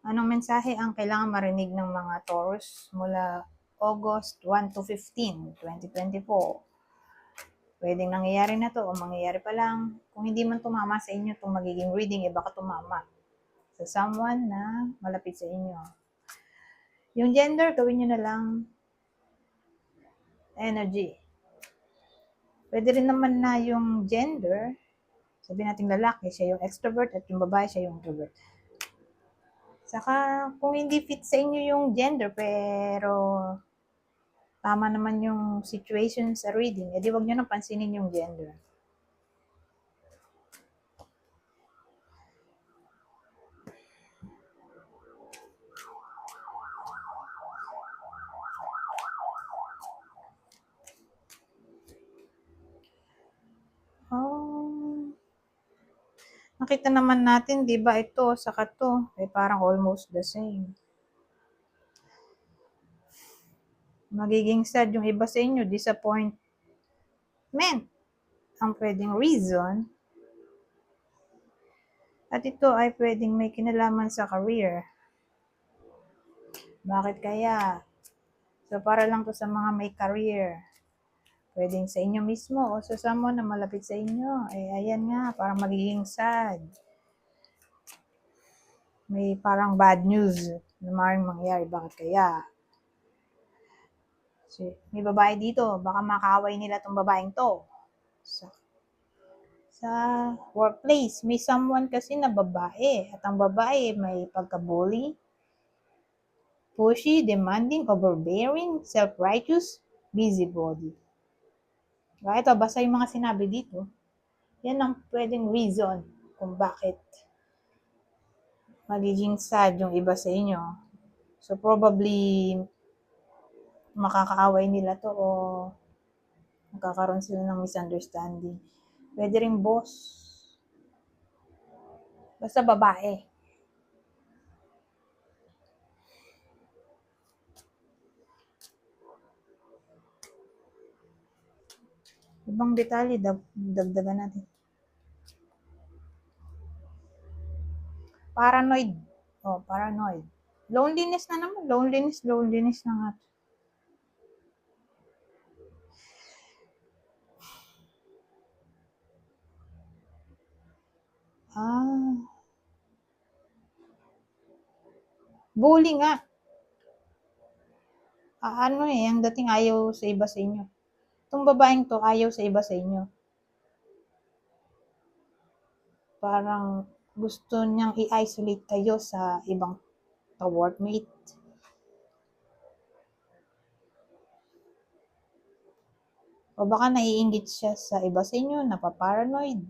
Anong mensahe ang kailangan marinig ng mga Taurus mula August 1 to 15, 2024? Pwedeng nangyayari na to o mangyayari pa lang. Kung hindi man tumama sa inyo itong magiging reading, baka tumama sa someone na malapit sa inyo. Yung gender, gawin nyo na lang energy. Pwede rin naman na yung gender, sabihin natin lalaki, siya yung extrovert at yung babae, siya yung introvert. Saka, kung hindi fit sa inyo yung gender, pero tama naman yung situation sa reading, edi wag nyo nang pansinin yung gender. Oh, nakita naman natin, di ba ito, saka to, parang almost the same. Magiging sad yung iba sa inyo, disappointment ang pwedeng reason. At ito ay pwedeng may kinalaman sa career. Bakit kaya? So, para lang to sa mga may career. Pwedeng sa inyo mismo o sa someone na malapit sa inyo. Ayan nga, parang magiging sad. May parang bad news na maaaring mangyari. Bakit kaya? So, may babae dito. Baka makaway nila tong babaeng to. Sa workplace, may someone kasi na babae. At ang babae may pagka-bully, pushy, demanding, overbearing, self-righteous, busybody. Ito, basta yung mga sinabi dito, yan ang pwedeng reason kung bakit magiging sad yung iba sa inyo. So, probably, makakaaway nila to o magkakaroon sila ng misunderstanding. Pwede rin boss. Basta babae. Ibang detalye, dagdagan natin. Paranoid. Paranoid. Loneliness na naman. Loneliness na nga. Bully nga. Ang dating ayaw sa iba sa inyo. Itong babaeng to, ayaw sa iba sa inyo. Parang gusto niyang i-isolate kayo sa ibang workmate. O baka naiinggit siya sa iba sa inyo, napaparanoid.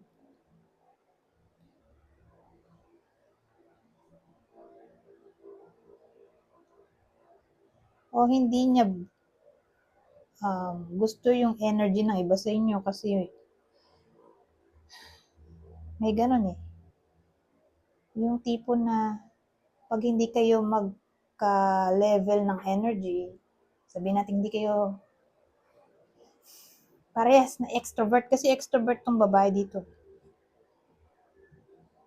O hindi niya gusto yung energy ng iba sa inyo kasi may ganun eh. Yung tipo na pag hindi kayo magka-level ng energy, sabihin natin hindi kayo parehas na extrovert kasi extrovert tong babae dito.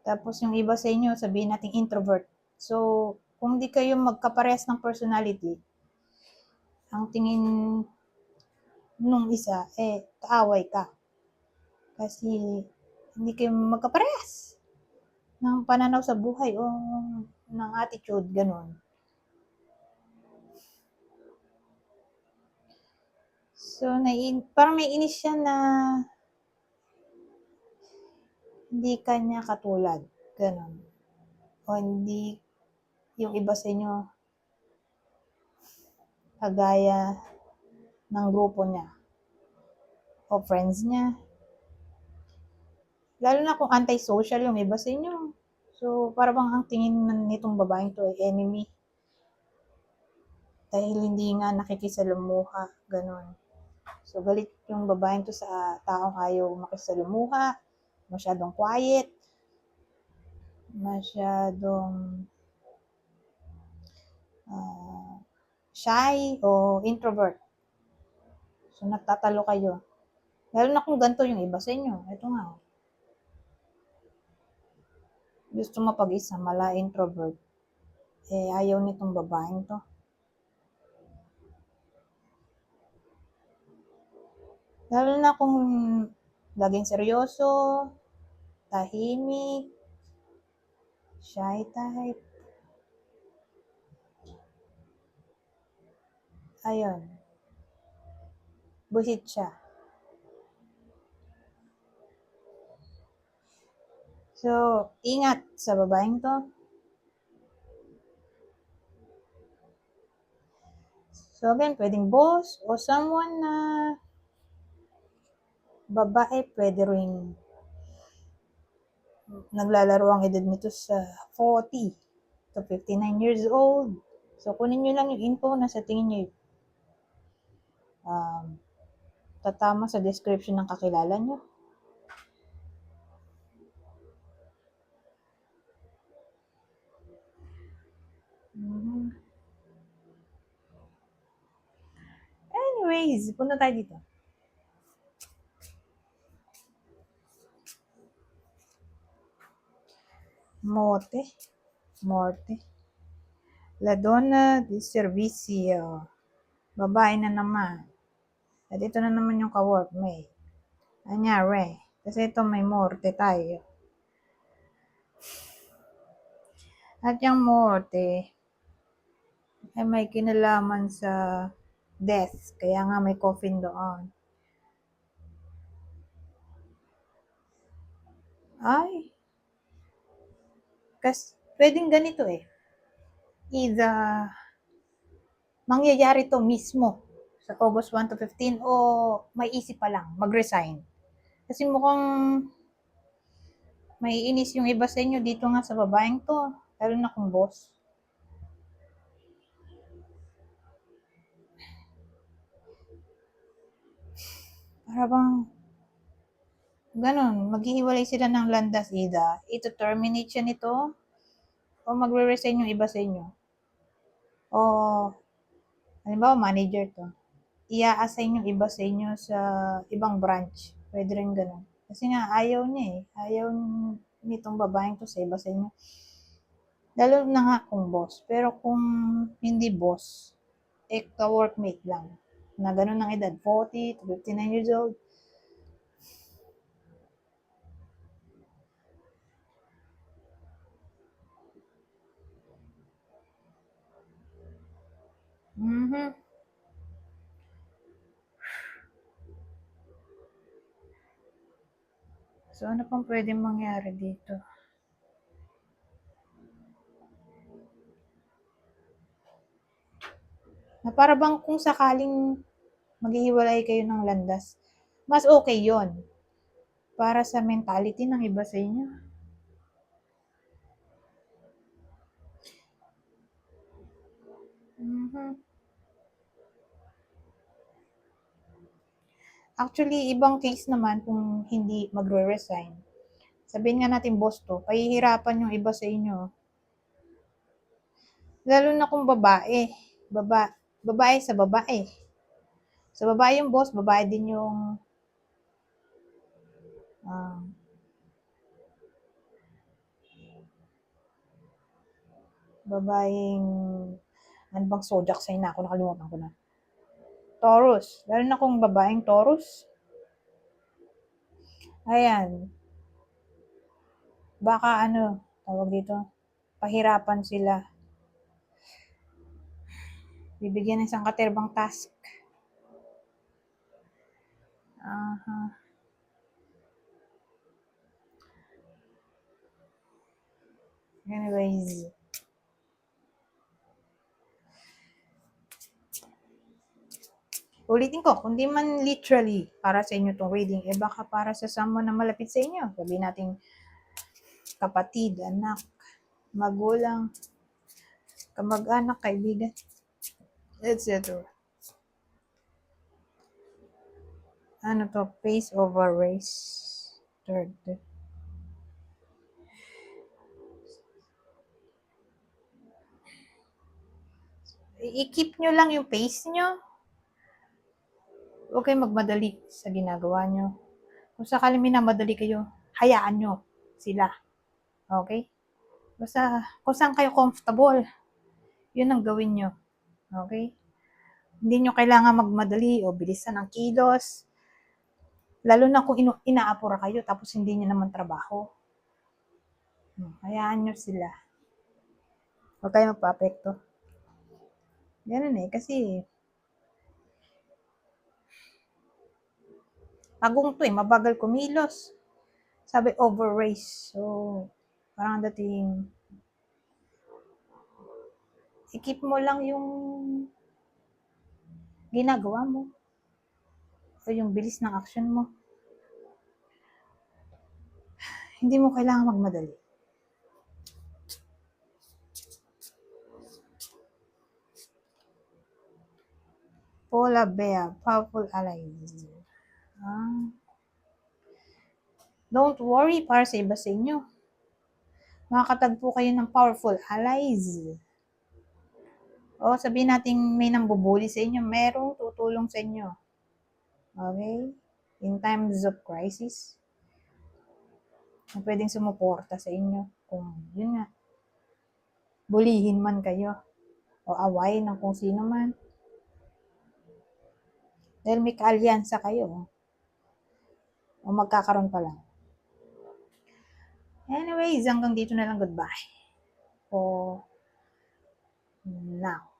Tapos yung iba sa inyo, sabihin natin introvert. So, kung di kayo magkaparehas ng personality, ang tingin nung isa, kaaway ka. Kasi hindi kayo magkaparehas ng pananaw sa buhay o ng attitude, ganun. So, parang may inis siya na hindi kanya katulad. Ganun. O hindi yung iba sa inyo kagaya ng grupo niya o friends niya. Lalo na kung anti-social yung iba sa inyo. So, parang ang tingin nitong babaeng to ay enemy. Dahil hindi nga nakikisalamuha. Ganun. So, galit yung babaeng to sa taong ayaw makisalamuha. Masyadong quiet. Masyadong shy o introvert. So, nagtatalo kayo. Lalo na kung ganito yung iba sa inyo. Ito nga. Gusto mapag-isa, mala introvert. ayaw nitong babaeng to. Lalo na kung laging seryoso, tahimik, shy type. Ayun. Busit siya. So, ingat sa babaeng to. So, again, pwedeng boss o someone na babae, pwede rin naglalaro ang edad nito sa 40 to 59 years old. So, kunin nyo lang yung info na sa tingin nyo tatama sa description ng kakilala nyo. Anyways, punta tayo dito. Morte. La Donna di Servicio. Babae na naman. At ito na naman yung ka-workmate. Anyari. Kasi ito may morte tayo. At yung morte ay may kinalaman sa death. Kaya nga may coffin doon. Ay. Kasi pwedeng ganito eh. Either mangyayari to mismo sa August 1 to 15 o may isip pa lang, mag-resign. Kasi mukhang may inis yung iba sa inyo dito nga sa babaeng to. Lalo na kung boss. Para bang ganon, maghihiwalay sila ng landas ida. Ito terminate siya nito o magre-resign yung iba sa inyo. O halimbawa manager to. I-assign yung iba sa inyo sa ibang branch. Pwede rin ganon. Kasi nga ayaw niya eh. Ayaw nitong babaeng to sa iba sa inyo. Lalo na nga kung boss. Pero kung hindi boss, ka-workmate lang. Na ganun ng edad, 40 to 59 years old. So, ano pang pwedeng mangyari dito? Na para bang kung sakaling maghihiwalay kayo ng landas, mas okay yon para sa mentality ng iba sa inyo. Actually, ibang case naman kung hindi magre-resign. Sabihin nga natin boss to, pahihirapan yung iba sa inyo. Lalo na kung babae. Babae sa babae. Sa babae yung boss, babae din yung babaeng ano bang zodiac sign na ako, nakalimutan ko na. Taurus. Lalo na kung babaeng Taurus. Ayan. Baka tawag dito, pahirapan sila. Bibigyan ng isang katerbang task. Anyways. Ulitin ko, kundi man literally para sa inyo itong reading, baka para sa someone na malapit sa inyo. Sabihin natin kapatid, anak, magulang, kamag-anak, kaibigan, etc. Ano to? Pace over race. Third. I-keep nyo lang yung pace nyo. Huwag kayong magmadali sa ginagawa nyo. Kung sakali minamadali kayo, hayaan nyo sila. Okay? Basta kung saan kayo comfortable. Yun ang gawin nyo. Okay? Hindi nyo kailangan magmadali o bilisan ang kilos. Lalo na kung inaapura kayo tapos hindi nyo naman trabaho. Hayaan nyo sila. Huwag kayo magpa-apekto. Ganun kasi agong to mabagal kumilos. Sabi over-race. So, parang dating i-keep mo lang yung ginagawa mo. O yung bilis ng action mo. Hindi mo kailangan magmadali. Polar bear, powerful allies. Don't worry para sa iba sa inyo. Makakatagpo kayo ng powerful allies. O sabihin natin may nambubuli sa inyo, merong tutulong sa inyo. Okay? In times of crisis, pwedeng sumuporta sa inyo. Kung yun nga, bulihin man kayo o away ng kung sino man. Dahil may kaalyansa kayo. O magkakaroon pa lang. Anyways, hanggang dito na lang. Goodbye. For now.